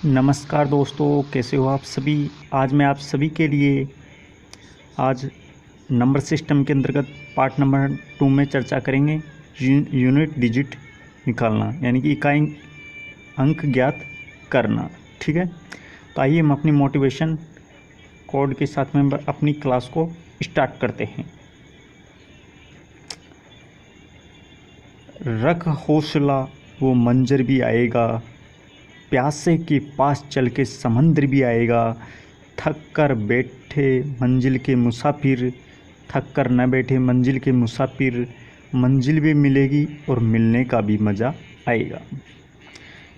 नमस्कार दोस्तों, कैसे हो आप सभी। आज मैं आप सभी के लिए आज नंबर सिस्टम के अंतर्गत पार्ट नंबर 2 में चर्चा करेंगे। यूनिट डिजिट निकालना यानी कि इकाई अंक ज्ञात करना। ठीक है, तो आइए हम अपनी मोटिवेशन कोड के साथ में अपनी क्लास को स्टार्ट करते हैं। रख हौसला वो मंजर भी आएगा, प्यासे के पास चल के समंदर भी आएगा। थक कर बैठे मंजिल के मुसाफिर, थक कर न बैठे मंजिल के मुसाफिर, मंजिल भी मिलेगी और मिलने का भी मज़ा आएगा।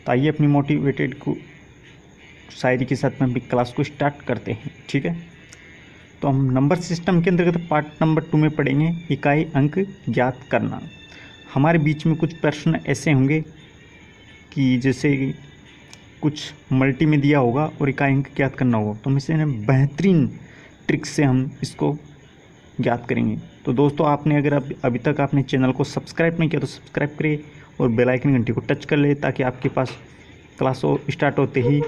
तो आइए अपनी मोटिवेटेड को शायरी के साथ में अपनी क्लास को स्टार्ट करते हैं। ठीक है, तो हम नंबर सिस्टम के अंतर्गत पार्ट नंबर 2 में पढ़ेंगे इकाई अंक ज्ञात करना। हमारे बीच में कुछ प्रश्न ऐसे होंगे कि जैसे कुछ मल्टी में दिया होगा और इकाई अंक ज्ञात करना होगा, तो हम इसे बेहतरीन ट्रिक से हम इसको ज्ञात करेंगे। तो दोस्तों, आपने अगर अभी तक आपने चैनल को सब्सक्राइब नहीं किया तो सब्सक्राइब करिए और बेल आइकन घंटी को टच कर ले, ताकि आपके पास क्लास स्टार्ट होते ही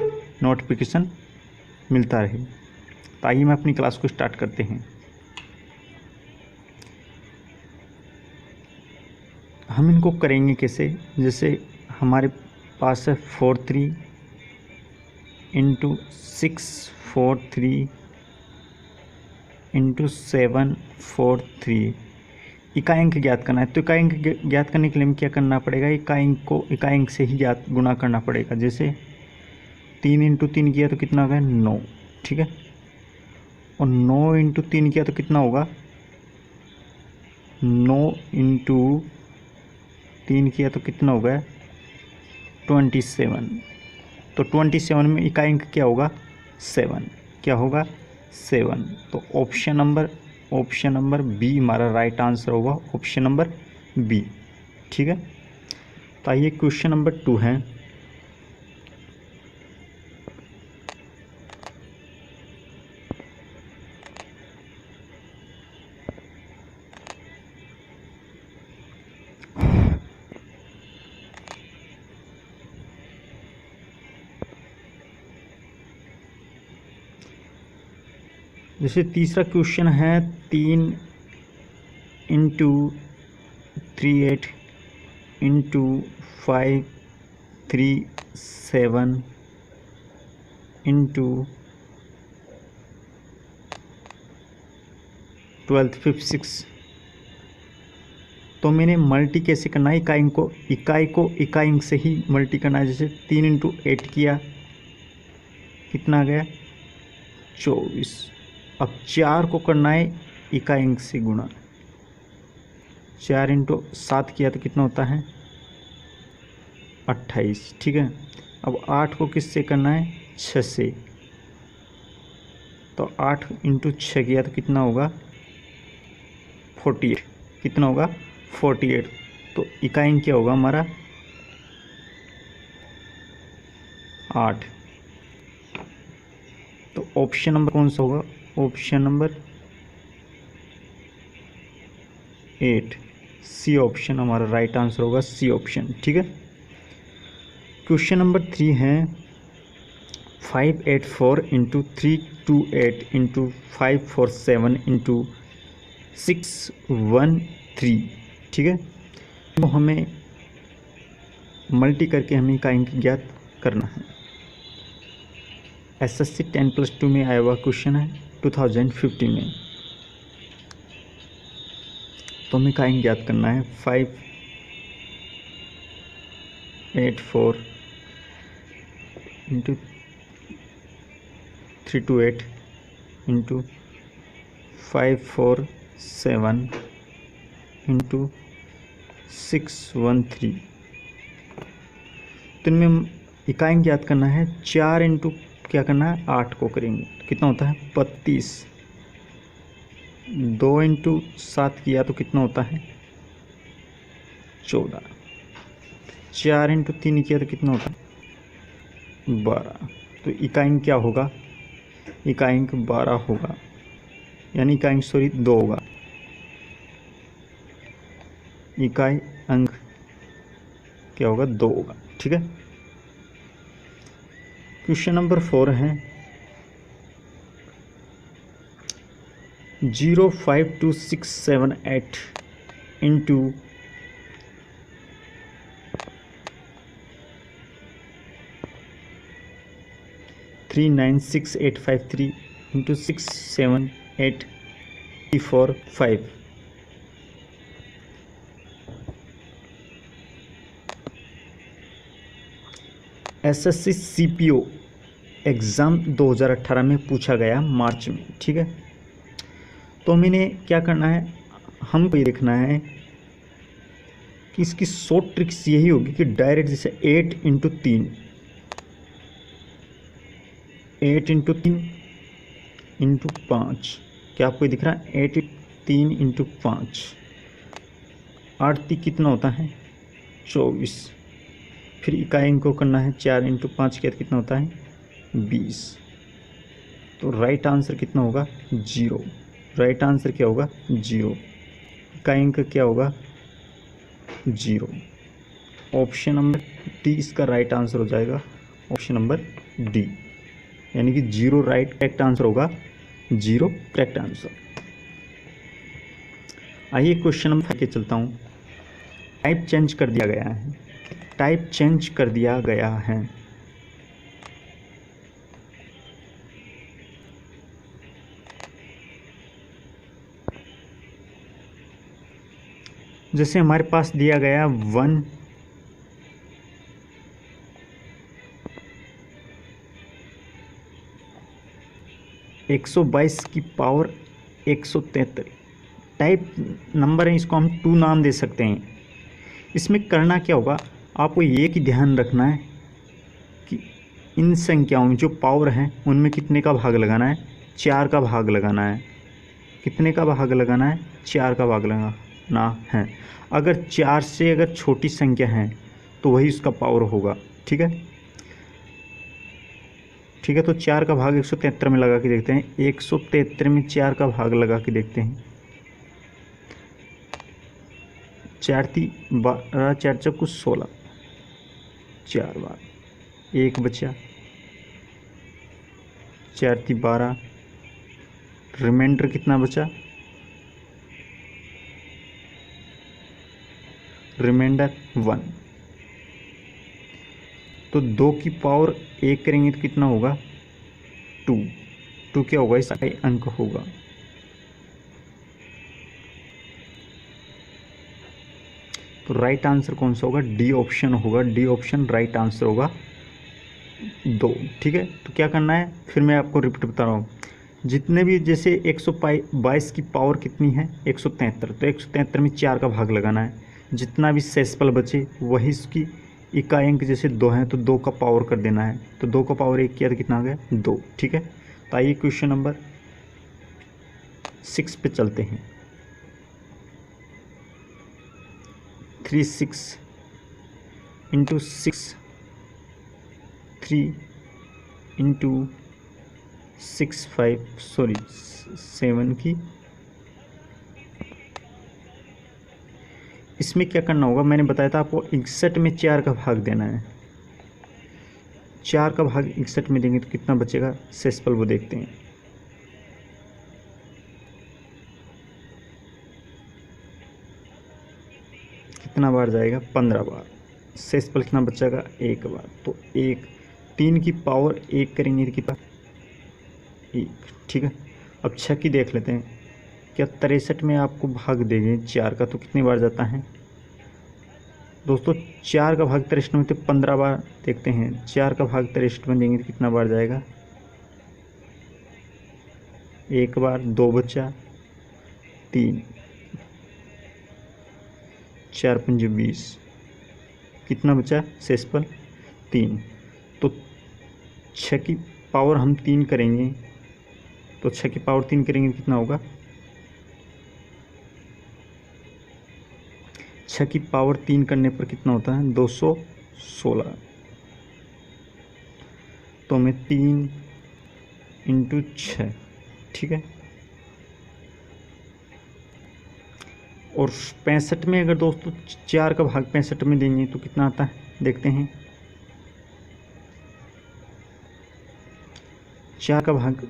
नोटिफिकेशन मिलता रहे। तो आइए मैं अपनी क्लास को स्टार्ट करते हैं। हम इनको करेंगे कैसे, जैसे हमारे पास है 43 इंटू 643 इंटू 743। इकाई अंक ज्ञात करना है। तो इकाई अंक ज्ञात करने के लिए हमें क्या करना पड़ेगा, इकाई अंक को इकाई अंक से ही ज्ञात गुणा करना पड़ेगा। जैसे 3 इंटू 3 किया तो कितना होगा, 9। ठीक है, और 9 इंटू 3 किया तो कितना होगा, 9 इंटू 3 किया तो कितना होगा, 27। तो 27 में इकाई अंक क्या होगा, 7। क्या होगा, 7। तो ऑप्शन नंबर बी हमारा राइट आंसर होगा, ऑप्शन नंबर बी। ठीक है, तो आइए क्वेश्चन नंबर 2 है। जैसे तीसरा क्वेश्चन है 3 इंटू 38 इंटू 537 इंटू 1256। तो मैंने मल्टी कैसे करना है, इकाई अंक से ही मल्टी करना है। जैसे 3 इंटू 8 किया, कितना आ गया, 24। अब 4 को करना है इकाई अंक से गुणा। 4 इंटू 7 किया तो कितना होता है, 28। ठीक है, अब 8 को किससे करना है, 6 से। तो 8 इंटू 6 किया तो कितना होगा, 48। कितना होगा, 48। तो इकाई अंक क्या होगा हमारा, 8। तो ऑप्शन नंबर कौन सा होगा, ऑप्शन नंबर 8, सी ऑप्शन हमारा राइट आंसर होगा, सी ऑप्शन। ठीक है, क्वेश्चन नंबर 3 है 584 इंटू 328 इंटू 547 इंटू 613। ठीक है, तो हमें मल्टी करके हमें इकाई अंक ज्ञात करना है। SSC 10+2 में आया हुआ क्वेश्चन है 2015 में। तो हमें इकाई अंक ज्ञात करना है 584 इंटू 328 इंटू 547 इंटू 613। तो इनमें इकाई अंक ज्ञात करना है। 4 इंटू क्या करना है, 8 को करेंगे, कितना होता है, 32। 2 इंटू 7 किया तो कितना होता है, 14। 4 इंटू 3 किया तो कितना होता है, 12। तो इकाई अंक क्या होगा, इकाई अंक 12 होगा, यानी इकाई अंक 2 होगा। इकाई अंक क्या होगा, 2 होगा। ठीक है, क्वेश्चन नंबर 4 है 052678 into 396853 into 678345। SSC CPO exam 2018 में पूछा गया मार्च में, ठीक है। तो हमें क्या करना है, हमको ये देखना है कि इसकी शॉर्ट ट्रिक्स यही होगी कि डायरेक्ट जैसे 8 इंटू 3 इंटू 5, क्या आपको दिख रहा है 8 3 इंटू 5, 8 3 कितना होता है 24। फिर इकाई अंक को करना है 4 इंटू 5 कितना होता है 20। तो राइट आंसर कितना होगा 0। राइट आंसर क्या होगा 0। इकाई अंक क्या होगा 0। ऑप्शन नंबर डी इसका राइट आंसर हो जाएगा, ऑप्शन नंबर डी, यानी कि 0 राइट करेक्ट आंसर होगा, 0 करेक्ट आंसर। आइए क्वेश्चन नंबर 5 के चलता हूँ। टाइप चेंज कर दिया गया है, टाइप चेंज कर दिया गया है। जैसे हमारे पास दिया गया 1 122 की पावर 173 टाइप नंबर है, इसको हम 2 नाम दे सकते हैं। इसमें करना क्या होगा, आपको ये कि ध्यान रखना है कि इन संख्याओं में जो पावर है उनमें कितने का भाग लगाना है, 4 का भाग लगाना है। कितने का भाग लगाना है, 4 का भाग लगाना है। अगर 4 से अगर छोटी संख्या है तो वही उसका पावर होगा, ठीक है। ठीक है, तो 4 का भाग 173 में लगा के देखते हैं। 173 में 4 का भाग लगा के देखते हैं। 4 × 12 4 × 16, 4 बार 1 बचा, 4 × 12, रिमाइंडर कितना बचा, रिमाइंडर 1। तो 2 की पावर 1 करेंगे तो कितना होगा 2। 2 क्या होगा, इसका अंक होगा। तो राइट आंसर कौन सा होगा, डी ऑप्शन होगा। डी ऑप्शन राइट आंसर होगा 2, ठीक है। तो क्या करना है, फिर मैं आपको रिपीट बता रहा हूँ। जितने भी जैसे 122 की पावर कितनी है 173, तो 173 में 4 का भाग लगाना है। जितना भी शेषफल बचे वही इसकी इकाई अंक जैसे 2 हैं तो 2 का पावर कर देना है। तो 2 का पावर 1 किया तो कितना आ गया 2, ठीक है। तो आइए क्वेश्चन नंबर 6 पे चलते हैं। 36 इंटू 6 3 इंटू 7 की, इसमें क्या करना होगा, मैंने बताया था आपको 61 में 4 का भाग देना है। 4 का भाग 61 में देंगे तो कितना बचेगा शेषफल, वो देखते हैं। कितना बार जाएगा 15 बार। शेषफल कितना बचेगा 1 बार। तो 1 3 की पावर 1 करेंगे तो कितना 1, ठीक है। अब 6 की देख लेते हैं। क्या 63 में आपको भाग देंगे 4 का तो कितनी बार जाता है दोस्तों, 4 का भाग 63 में तो 15 बार देखते हैं। 4 का भाग 63 में देंगे तो कितना बार जाएगा 1 बार। 2 बचा, 3, 4 × 5 = 20, कितना बचा शेषफल 3। तो 6 की पावर हम 3 करेंगे, तो 6 की पावर 3 करेंगे तो कितना होगा, 6 की पावर 3 करने पर कितना होता है 216। तो हमें 3 इंटू 6, ठीक है। और 65 में अगर दोस्तों 4 का भाग 65 में देंगे तो कितना आता है देखते हैं। 4 का भाग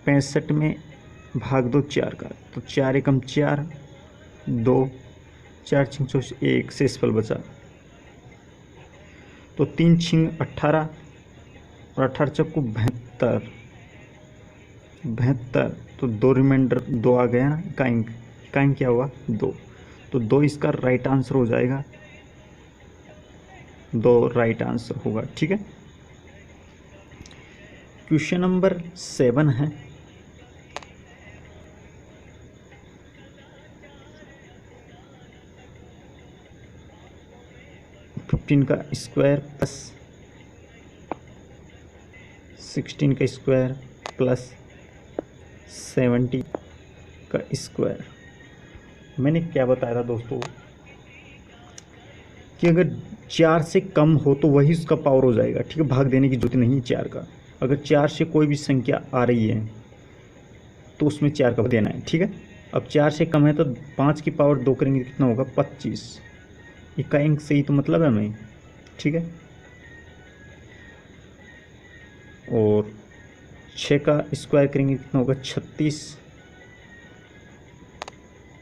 65 में भाग दो 4 का, तो 4 एकम 4, 2, 4 छिंग 24, 1 शेषफल बचा। तो 3 छिंग 18 और 18 चक्कू 72, 72, तो 2 रिमाइंडर 2 आ गया ना, इका अंक क्या हुआ 2, तो 2 इसका राइट आंसर हो जाएगा, 2 राइट आंसर होगा। ठीक है। क्वेश्चन नंबर 7 है, फिफ्टीन का स्क्वायर प्लस 16 का स्क्वायर प्लस 70 का स्क्वायर। मैंने क्या बताया था दोस्तों कि अगर 4 से कम हो तो वही उसका पावर हो जाएगा। ठीक है, भाग देने की जरूरत नहीं है 4 का। अगर 4 से कोई भी संख्या आ रही है तो उसमें 4 का देना है। ठीक है, अब 4 से कम है तो 5 की पावर 2 करेंगे कितना होगा 25, इका अंक से ही तो मतलब है हमें। ठीक है, और 6 का स्क्वायर करेंगे कितना होगा 36,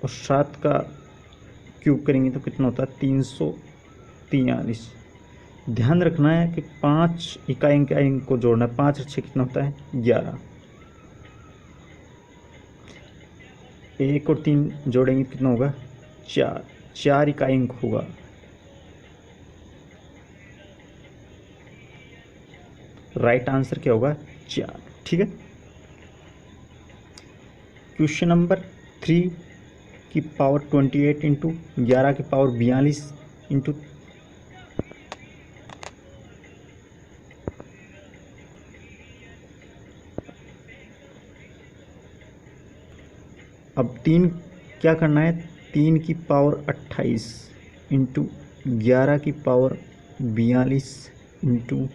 और 7 का क्यूब करेंगे तो कितना होता है 343। ध्यान रखना है कि 5 इकाई अंक को जोड़ना है, 5 और 6 कितना होता है 11, 1 और 3 जोड़ेंगे कितना होगा 4, 4 इकाई अंक होगा। राइट आंसर क्या होगा 4। ठीक है, क्वेश्चन नंबर 3 की पावर 28 इंटू 11 की पावर 42 इंटू अब 3 क्या करना है, 3 की पावर 28 इंटू 11 की पावर 42 इंटू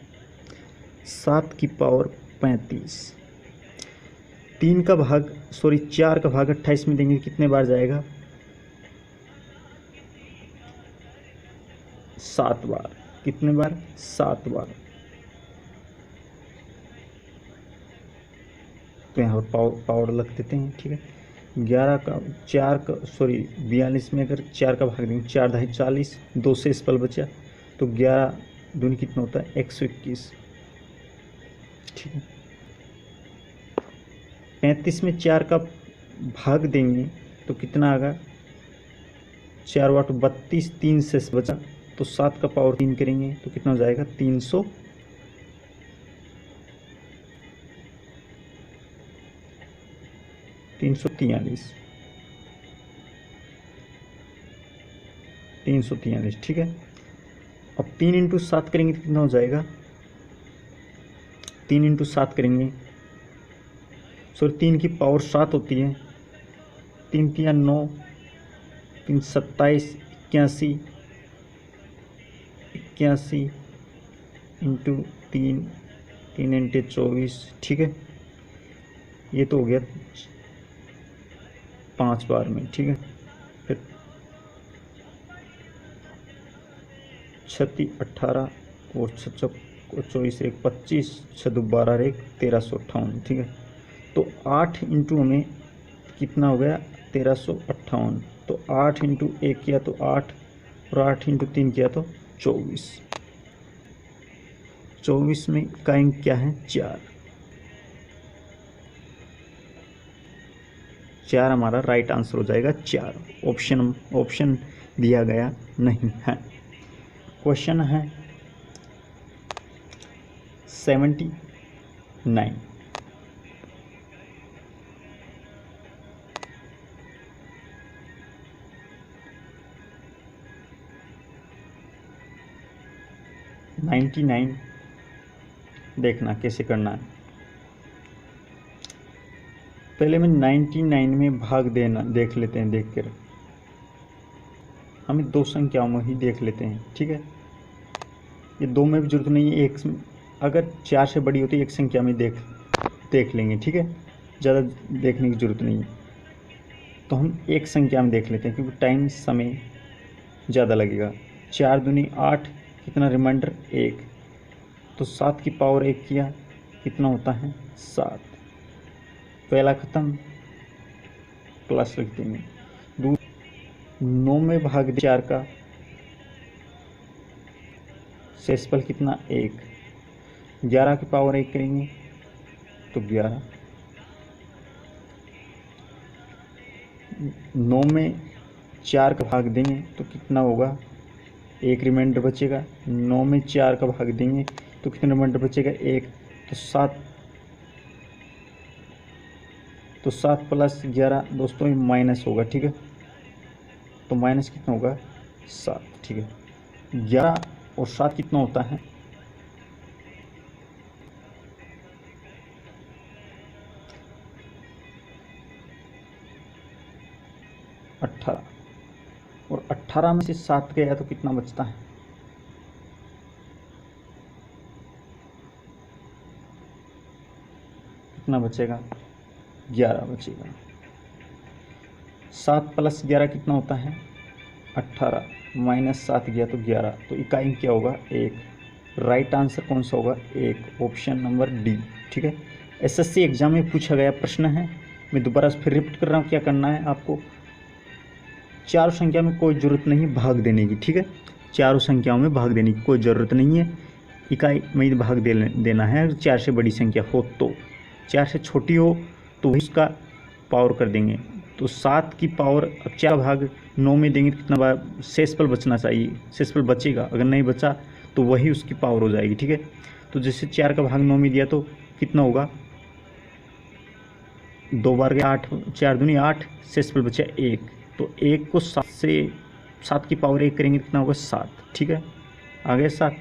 7 की पावर 35। 4 का भाग 28 में देंगे कितने बार जाएगा 7 बार। कितने बार 7 बार। तो यहाँ पर पावर लग देते हैं। ठीक है, 42 में अगर 4 का भाग देंगे 4 ढाई 40, 2 से इस पल बचा तो 11 दूनी कितना होता है 121। ठीक है, 35 में 4 का भाग देंगे तो कितना आएगा 4 वाट 32, 3 से बचा तो 7 का पावर 3 करेंगे तो कितना हो जाएगा 343। 343। ठीक है, अब 3 इंटू 7 करेंगे तो कितना हो जाएगा 3 इंटू 7 करेंगे, 3 की पावर 7 होती है, 3 तिया 9, 3 27, 81, 81 इंटू 3, 3 इंटू 24। ठीक है, ये तो हो गया 5 बार में। ठीक है, फिर 36, 18 और 24, 1 25, 6 12, 1 1358। ठीक है, तो 8 इंटू हमें कितना हो गया 1358, तो 8 इंटू 1 किया तो 8 और 8 इंटू 3 किया तो 24। 24 में का अंक क्या है 4, 4 हमारा राइट आंसर हो जाएगा 4। ऑप्शन दिया गया नहीं है। क्वेश्चन है 79। देखना कैसे करना है। पहले में 99 में भाग देना देख लेते हैं, देख कर हमें 2 संख्याओं में ही देख लेते हैं। ठीक है, ये 2 में भी जरूरत नहीं है, एक अगर 4 से बड़ी होती है एक संख्या में देख लेंगे। ठीक है, ज़्यादा देखने की ज़रूरत नहीं है, तो हम एक संख्या में देख लेते हैं क्योंकि टाइम समय ज़्यादा लगेगा। 4 दूनी 8, कितना रिमाइंडर 1, तो 7 की पावर 1 किया कितना होता है 7। पहला खत्म, प्लस लिख देंगे। 9 में भाग 4 का शेषफल कितना 1। 11 की पावर 1 करेंगे तो 11। 9 में 4 का भाग देंगे तो कितना होगा, 1 रिमाइंडर बचेगा। 9 में 4 का भाग देंगे तो कितना रिमाइंडर बचेगा 1। तो 7 प्लस 11 दोस्तों ये माइनस होगा, ठीक है। तो माइनस कितना होगा 7, ठीक है। 11 और 7 कितना होता है 18। और 18 में से 7 गया तो कितना बचता है, कितना बचेगा 11 बचेगा। 7 प्लस 11 कितना होता है 18, माइनस 7 गया तो 11। तो इकाई क्या होगा 1। राइट आंसर कौन सा होगा 1, ऑप्शन नंबर डी, ठीक है। एसएससी एग्जाम में पूछा गया प्रश्न है। मैं दोबारा फिर रिपीट कर रहा हूँ, क्या करना है आपको, चारों संख्या में कोई ज़रूरत नहीं भाग देने की, ठीक है। चारों संख्याओं में भाग देने की कोई ज़रूरत नहीं है, इकाई में भाग देना है। 4 से बड़ी संख्या हो तो, 4 से छोटी हो तो वही उसका पावर कर देंगे। तो 7 की पावर, अब 4 भाग 9 में देंगे तो कितना बार शेषफल बचना चाहिए, शेषफल बचेगा। अगर नहीं बचा तो वही उसकी पावर हो जाएगी, ठीक है। तो जैसे 4 का भाग 9 में दिया तो कितना होगा, 2 बार गया 8, 4 दूनी 8, शेषफल बचा 1। तो 1 को 7 से 7 की पावर 1 करेंगे कितना होगा 7, ठीक है। आ गया 7।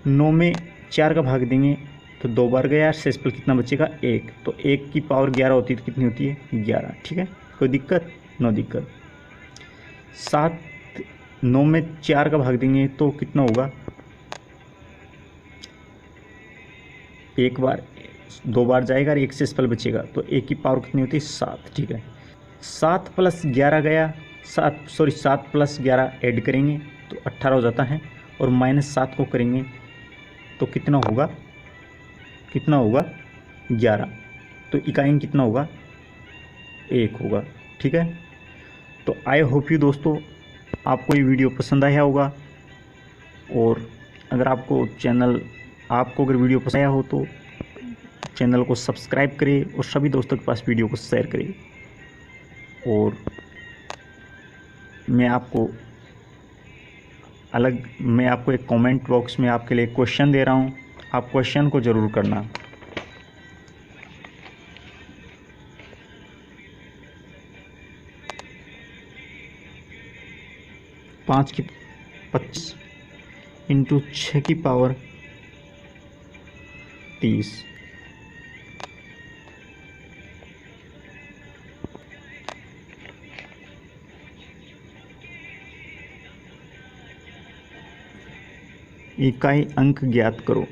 9 में 4 का भाग देंगे तो 2 बार गया, शेषफल कितना बचेगा 1। तो 1 की पावर 11 होती है तो कितनी होती है 11, ठीक है। कोई दिक्कत, नो दिक्कत। 9 में 4 का भाग देंगे तो कितना होगा, 1 बार 2 बार जाएगा और 1 शेषफल बचेगा। तो 1 की पावर कितनी होती है 7, ठीक है। 7 प्लस 11 गया, 7 प्लस 11 ऐड करेंगे तो 18 हो जाता है। और माइनस 7 को करेंगे तो कितना होगा 11। तो इकाई कितना होगा 1 होगा, ठीक है। तो आई होप यू दोस्तों आपको ये वीडियो पसंद आया होगा। और अगर आपको अगर वीडियो पसंद आया हो तो चैनल को सब्सक्राइब करें और सभी दोस्तों के पास वीडियो को शेयर करें। और मैं आपको एक कमेंट बॉक्स में आपके लिए क्वेश्चन दे रहा हूँ, आप क्वेश्चन को ज़रूर करना। पाँच की 25 इंटू 6 की पावर 30। इकाई अंक ज्ञात करो।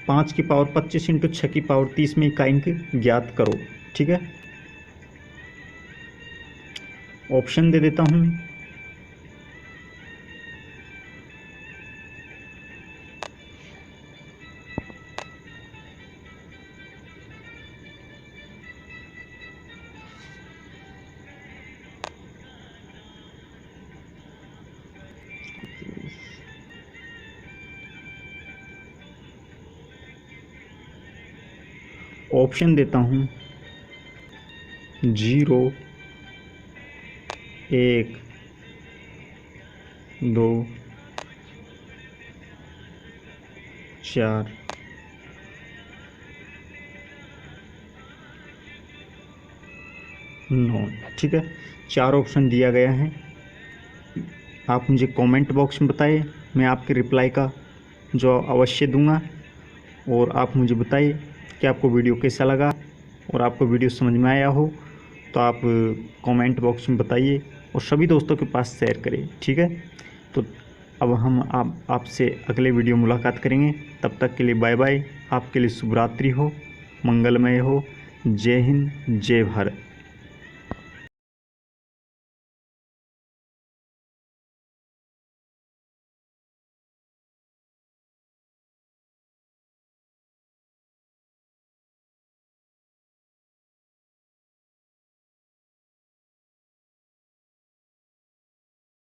पाँच की पावर 25 इंटू 6 की पावर 30 में इकाई अंक ज्ञात करो, ठीक है। ऑप्शन दे देता हूं। ऑप्शन देता हूँ 0, 1, 2, 4, 9, ठीक है। 4 ऑप्शन दिया गया है। आप मुझे कमेंट बॉक्स में बताइए, मैं आपके रिप्लाई का जवाब अवश्य दूंगा। और आप मुझे बताइए कि आपको वीडियो कैसा लगा, और आपको वीडियो समझ में आया हो तो आप कमेंट बॉक्स में बताइए और सभी दोस्तों के पास शेयर करें, ठीक है। तो अब हम आपसे अगले वीडियो मुलाकात करेंगे। तब तक के लिए बाय बाय। आपके लिए शुभ रात्रि हो, मंगलमय हो। जय हिंद, जय भारत।